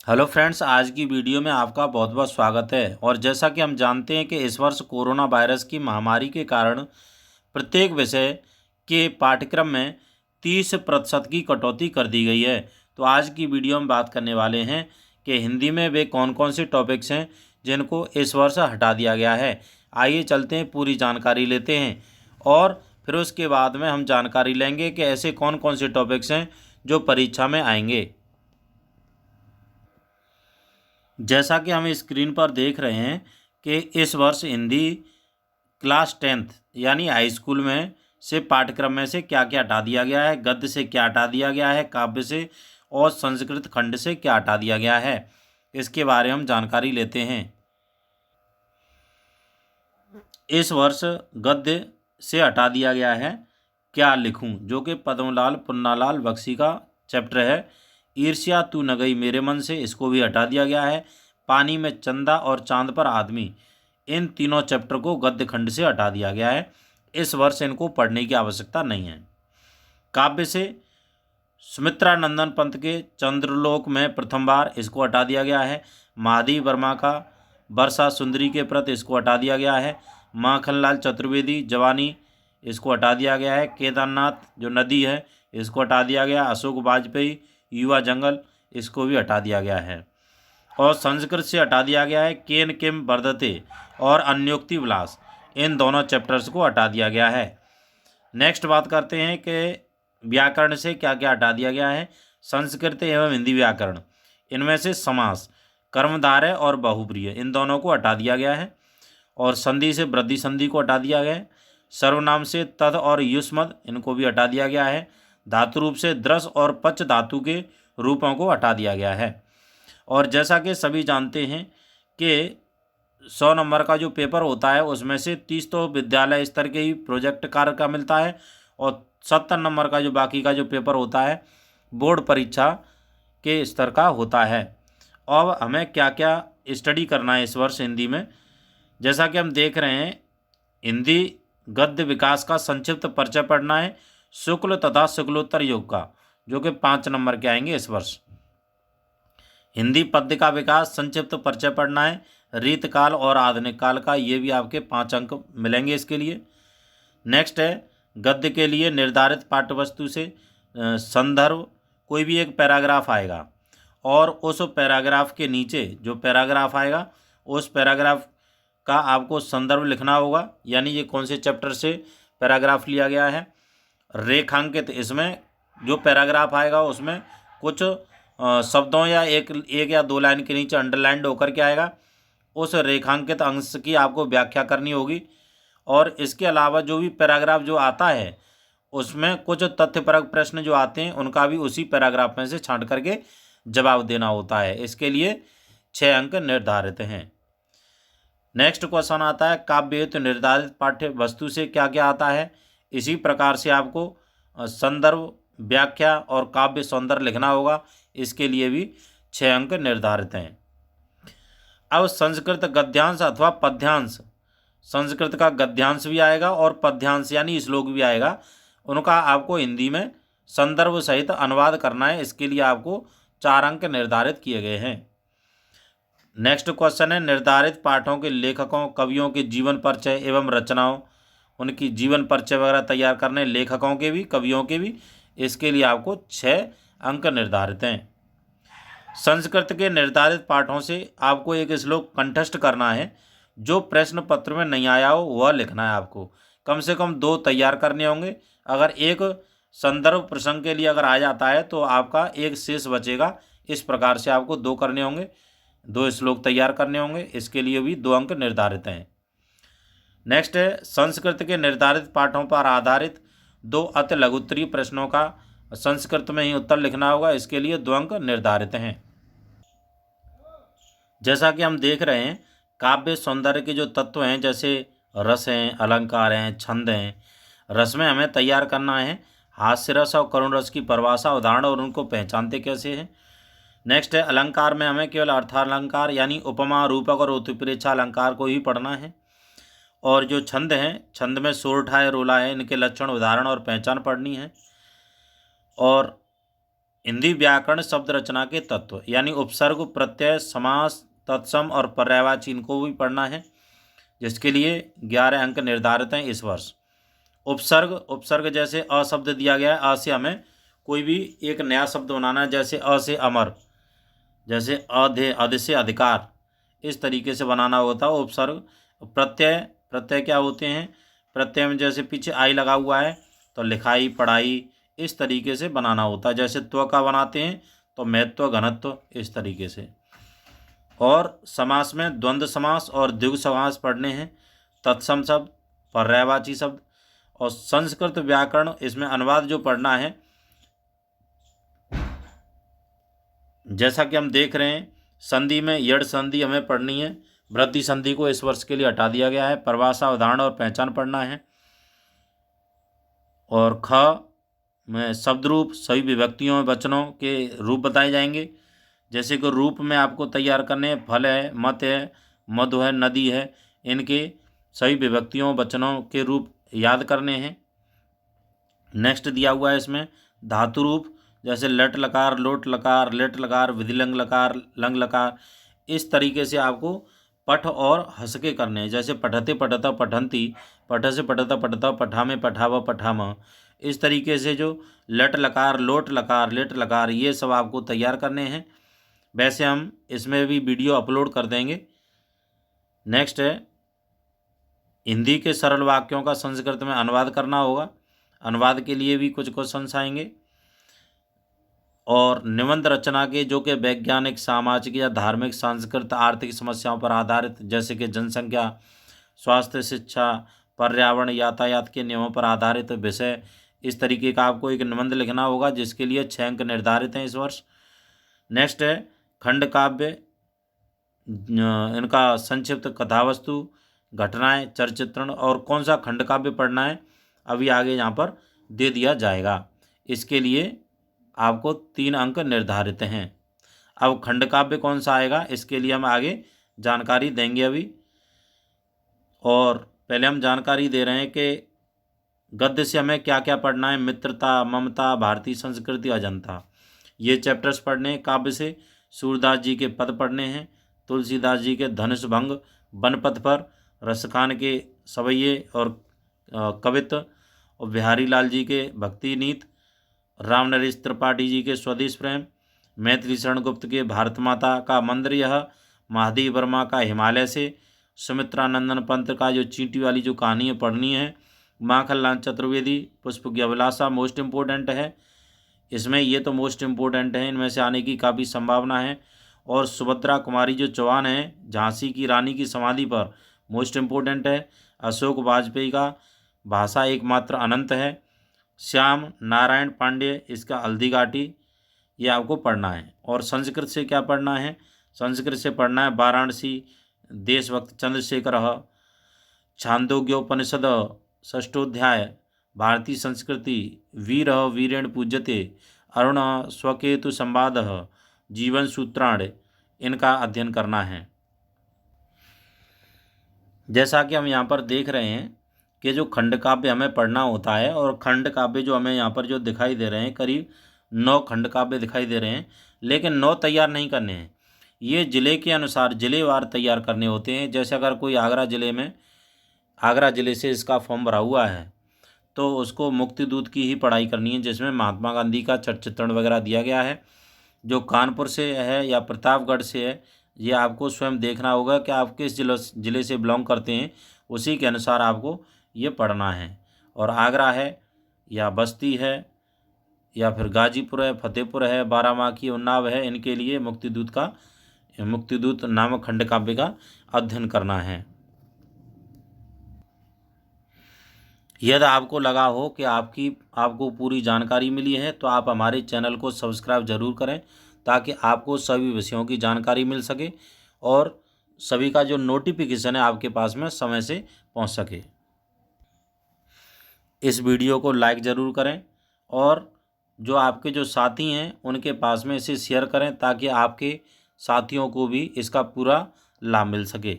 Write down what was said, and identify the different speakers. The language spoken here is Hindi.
Speaker 1: हेलो फ्रेंड्स, आज की वीडियो में आपका बहुत बहुत स्वागत है। और जैसा कि हम जानते हैं कि इस वर्ष कोरोना वायरस की महामारी के कारण प्रत्येक विषय के पाठ्यक्रम में 30% की कटौती कर दी गई है। तो आज की वीडियो में बात करने वाले हैं कि हिंदी में वे कौन कौन से टॉपिक्स हैं जिनको इस वर्ष हटा दिया गया है। आइए चलते हैं, पूरी जानकारी लेते हैं और फिर उसके बाद में हम जानकारी लेंगे कि ऐसे कौन कौन से टॉपिक्स हैं जो परीक्षा में आएंगे। जैसा कि हम स्क्रीन पर देख रहे हैं कि इस वर्ष हिंदी क्लास 10th यानी हाई स्कूल में से पाठ्यक्रम में से क्या क्या हटा दिया गया है, गद्य से क्या हटा दिया गया है, काव्य से और संस्कृत खंड से क्या हटा दिया गया है, इसके बारे में हम जानकारी लेते हैं। इस वर्ष गद्य से हटा दिया गया है क्या लिखूं, जो कि पद्मलाल पुन्नालाल बख्शी का चैप्टर है। ईर्ष्या तू न गई मेरे मन से, इसको भी हटा दिया गया है। पानी में चंदा और चांद पर आदमी, इन तीनों चैप्टर को गद्य खंड से हटा दिया गया है। इस वर्ष इनको पढ़ने की आवश्यकता नहीं है। काव्य से सुमित्रा नंदन पंत के चंद्रलोक में प्रथम बार, इसको हटा दिया गया है। महादेव वर्मा का वर्षा सुंदरी के प्रति, इसको हटा दिया गया है। माखनलाल चतुर्वेदी जवानी, इसको हटा दिया गया है। केदारनाथ जो नदी है, इसको हटा दिया गया। अशोक वाजपेयी युवा जंगल, इसको भी हटा दिया गया है। और संस्कृत से हटा दिया गया है केन किम वर्धते और अन्योक्ति विलास, इन दोनों चैप्टर्स को हटा दिया गया है। नेक्स्ट बात करते हैं कि व्याकरण से क्या क्या हटा दिया गया है। संस्कृत एवं हिंदी व्याकरण, इनमें से समास, कर्मधारय और बहुप्रिय, इन दोनों को हटा दिया गया है। और संधि से वृद्धि संधि को हटा दिया गया है। सर्वनाम से तद और युष्मद, इनको भी हटा दिया गया है। धातु रूप से द्रस और पच धातु के रूपों को हटा दिया गया है। और जैसा कि सभी जानते हैं कि 100 नंबर का जो पेपर होता है उसमें से 30 तो विद्यालय स्तर के ही प्रोजेक्ट कार्य का मिलता है और 70 नंबर का जो बाकी का जो पेपर होता है बोर्ड परीक्षा के स्तर का होता है। अब हमें क्या क्या स्टडी करना है इस वर्ष हिंदी में, जैसा कि हम देख रहे हैं, हिंदी गद्य विकास का संक्षिप्त परिचय पढ़ना है, शुक्ल तथा शुक्लोत्तर युग का, जो कि 5 नंबर के आएंगे इस वर्ष। हिंदी पद्य का विकास संक्षिप्त परिचय पढ़ना है। रीतकाल और आधुनिक काल का, ये भी आपके 5 अंक मिलेंगे इसके लिए। नेक्स्ट है गद्य के लिए निर्धारित पाठ्यवस्तु से संदर्भ, कोई भी एक पैराग्राफ आएगा और उस पैराग्राफ के नीचे जो पैराग्राफ आएगा उस पैराग्राफ का आपको संदर्भ लिखना होगा, यानी ये कौन से चैप्टर से पैराग्राफ लिया गया है। रेखांकित, इसमें जो पैराग्राफ आएगा उसमें कुछ शब्दों या एक या 2 लाइन के नीचे अंडरलाइंड होकर के आएगा, उस रेखांकित अंश की आपको व्याख्या करनी होगी। और इसके अलावा जो भी पैराग्राफ जो आता है उसमें कुछ तथ्यपरक प्रश्न जो आते हैं उनका भी उसी पैराग्राफ में से छांट करके जवाब देना होता है। इसके लिए 6 अंक निर्धारित हैं। नेक्स्ट क्वेश्चन आता है काव्य हेतु निर्धारित पाठ्य वस्तु से क्या क्या आता है। इसी प्रकार से आपको संदर्भ, व्याख्या और काव्य सौंदर्य लिखना होगा, इसके लिए भी 6 अंक निर्धारित हैं। अब संस्कृत गद्यांश अथवा पद्यांश, संस्कृत का गद्यांश भी आएगा और पद्यांश यानी श्लोक भी आएगा, उनका आपको हिंदी में संदर्भ सहित अनुवाद करना है। इसके लिए आपको 4 अंक निर्धारित किए गए हैं। नेक्स्ट क्वेश्चन है निर्धारित पाठों के लेखकों कवियों के जीवन परिचय एवं रचनाओं, उनकी जीवन परिचय वगैरह तैयार करने, लेखकों के भी कवियों के भी, इसके लिए आपको 6 अंक निर्धारित हैं। संस्कृत के निर्धारित पाठों से आपको एक श्लोक कंठस्थ करना है, जो प्रश्न पत्र में नहीं आया हो वह लिखना है। आपको कम से कम 2 तैयार करने होंगे। अगर एक संदर्भ प्रसंग के लिए अगर आ जाता है तो आपका एक शेष बचेगा। इस प्रकार से आपको 2 करने होंगे, 2 श्लोक तैयार करने होंगे, इसके लिए भी 2 अंक निर्धारित हैं। नेक्स्ट है संस्कृत के निर्धारित पाठों पर आधारित 2 अति लघुत्तरीय प्रश्नों का संस्कृत में ही उत्तर लिखना होगा, इसके लिए 2 अंक निर्धारित हैं। जैसा कि हम देख रहे हैं काव्य सौंदर्य के जो तत्व हैं, जैसे रस हैं, अलंकार हैं, छंद हैं। रस में हमें तैयार करना है हास्य रस और करुण रस की परिभाषा, उदाहरण और उनको पहचानते कैसे हैं। नेक्स्ट है अलंकार में हमें केवल अर्थालंकार यानी उपमा, रूपक और उत्प्रेक्षा अलंकार को ही पढ़ना है। और जो छंद हैं, छंद में सोरठा है, रोला है, इनके लक्षण, उदाहरण और पहचान पढ़नी है। और हिंदी व्याकरण शब्द रचना के तत्व यानी उपसर्ग, प्रत्यय, समास, तत्सम और पर्यायवाची, इनको भी पढ़ना है, जिसके लिए 11 अंक निर्धारित हैं इस वर्ष। उपसर्ग जैसे अ शब्द दिया गया है, अ से हमें कोई भी एक नया शब्द बनाना है, जैसे अ से अमर, जैसे अध से अधिकार, इस तरीके से बनाना होता है उपसर्ग। प्रत्यय क्या होते हैं? प्रत्यय में जैसे पीछे आई लगा हुआ है तो लिखाई, पढ़ाई, इस तरीके से बनाना होता है। जैसे त्व का बनाते हैं तो महत्व, घनत्व, इस तरीके से। और समास में द्वंद्व समास और द्विगु समास पढ़ने हैं, तत्सम शब्द, पर्यायवाची शब्द। और संस्कृत व्याकरण, इसमें अनुवाद जो पढ़ना है, जैसा कि हम देख रहे हैं संधि में यड़ संधि हमें पढ़नी है, वृद्धि संधि को इस वर्ष के लिए हटा दिया गया है। परिभाषा, उदाहरण और पहचान पढ़ना है। और ख में शब्द रूप, सभी विभक्तियों में वचनों के रूप बताए जाएंगे। जैसे कि रूप में आपको तैयार करने, फल है, मत है, मधु है, नदी है, इनके सभी विभक्तियों वचनों के रूप याद करने हैं। नेक्स्ट दिया हुआ है इसमें धातु रूप, जैसे लट लकार, लोट लकार, लेट लकार, विधिलिंग लकार, लंग लकार, इस तरीके से आपको पठ और हंसके करने हैं। जैसे पठते पठता पठंती, पठ से पठता पठता, पठा में पठाव पठाम, इस तरीके से जो लट लकार, लोट लकार, लेट लकार, ये सब आपको तैयार करने हैं। वैसे हम इसमें भी वीडियो अपलोड कर देंगे। नेक्स्ट है हिंदी के सरल वाक्यों का संस्कृत में अनुवाद करना होगा। अनुवाद के लिए भी कुछ क्वेश्चंस आएंगे। और निबंध रचना के जो कि वैज्ञानिक, सामाजिक या धार्मिक, सांस्कृतिक, आर्थिक समस्याओं पर आधारित, जैसे कि जनसंख्या, स्वास्थ्य, शिक्षा, पर्यावरण, यातायात के नियमों पर आधारित विषय, इस तरीके का आपको एक निबंध लिखना होगा, जिसके लिए 6 अंक निर्धारित हैं इस वर्ष। नेक्स्ट है खंड काव्य, इनका संक्षिप्त कथावस्तु, घटनाएं, चरचित्रण, और कौन सा खंड काव्य पढ़ना है अभी आगे यहाँ पर दे दिया जाएगा। इसके लिए आपको 3 अंक निर्धारित हैं। अब खंड काव्य कौन सा आएगा, इसके लिए हम आगे जानकारी देंगे अभी। और पहले हम जानकारी दे रहे हैं कि गद्य से हमें क्या क्या पढ़ना है। मित्रता, ममता, भारतीय संस्कृति, अजंता, ये चैप्टर्स पढ़ने हैं। काव्य से सूरदास जी के पद पढ़ने हैं, तुलसीदास जी के धनुष भंग, बनपथ पर, रसखान के सवैये और कवित्व, और बिहारी लाल जी के भक्ति नीत, राम नरेश त्रिपाठी जी के स्वदेश प्रेम, मैथिली शरण गुप्त के भारत माता का मंदिर यह, महादेव वर्मा का हिमालय से, सुमित्रानंदन पंत का जो चींटी वाली जो कहानी है पढ़नी है, माखनलाल चतुर्वेदी पुष्प की अभिलाषा मोस्ट इम्पोर्टेंट है। इसमें ये तो मोस्ट इम्पोर्टेंट है, इनमें से आने की काफ़ी संभावना है। और सुभद्रा कुमारी जो चौहान है, झांसी की रानी की समाधि पर, मोस्ट इम्पोर्टेंट है। अशोक वाजपेयी का भाषा एकमात्र अनंत है। श्याम नारायण पांडे, इसका हल्दी घाटी, ये आपको पढ़ना है। और संस्कृत से क्या पढ़ना है? संस्कृत से पढ़ना है वाराणसी, देशभक्त चंद्रशेखर, छांदोग्योपनिषद, षष्ठोध्याय, भारतीय संस्कृति, वीर वीरेण पूज्यते, अरुण स्वकेतु संवाद, जीवन सूत्राण, इनका अध्ययन करना है। जैसा कि हम यहाँ पर देख रहे हैं कि जो खंड काव्य हमें पढ़ना होता है, और खंड काव्य जो हमें यहाँ पर जो दिखाई दे रहे हैं, करीब 9 खंड काव्य दिखाई दे रहे हैं, लेकिन 9 तैयार नहीं करने हैं। ये ज़िले के अनुसार जिलेवार तैयार करने होते हैं। जैसे अगर कोई आगरा ज़िले से इसका फॉर्म भरा हुआ है तो उसको मुक्तिदूत की ही पढ़ाई करनी है, जिसमें महात्मा गांधी का चित्रण वगैरह दिया गया है। जो कानपुर से है या प्रतापगढ़ से है, ये आपको स्वयं देखना होगा कि आप किस ज़िले से बिलोंग करते हैं, उसी के अनुसार आपको ये पढ़ना है। और आगरा है या बस्ती है या फिर गाजीपुर है, फतेहपुर है, बाराबांकी, उन्नाव है, इनके लिए मुक्तिदूत नामक खंड काव्य का अध्ययन करना है। यदि आपको लगा हो कि आपको पूरी जानकारी मिली है तो आप हमारे चैनल को सब्सक्राइब जरूर करें, ताकि आपको सभी विषयों की जानकारी मिल सके और सभी का जो नोटिफिकेशन है आपके पास में समय से पहुंच सके। इस वीडियो को लाइक ज़रूर करें और जो आपके जो साथी हैं उनके पास में इसे शेयर करें, ताकि आपके साथियों को भी इसका पूरा लाभ मिल सके।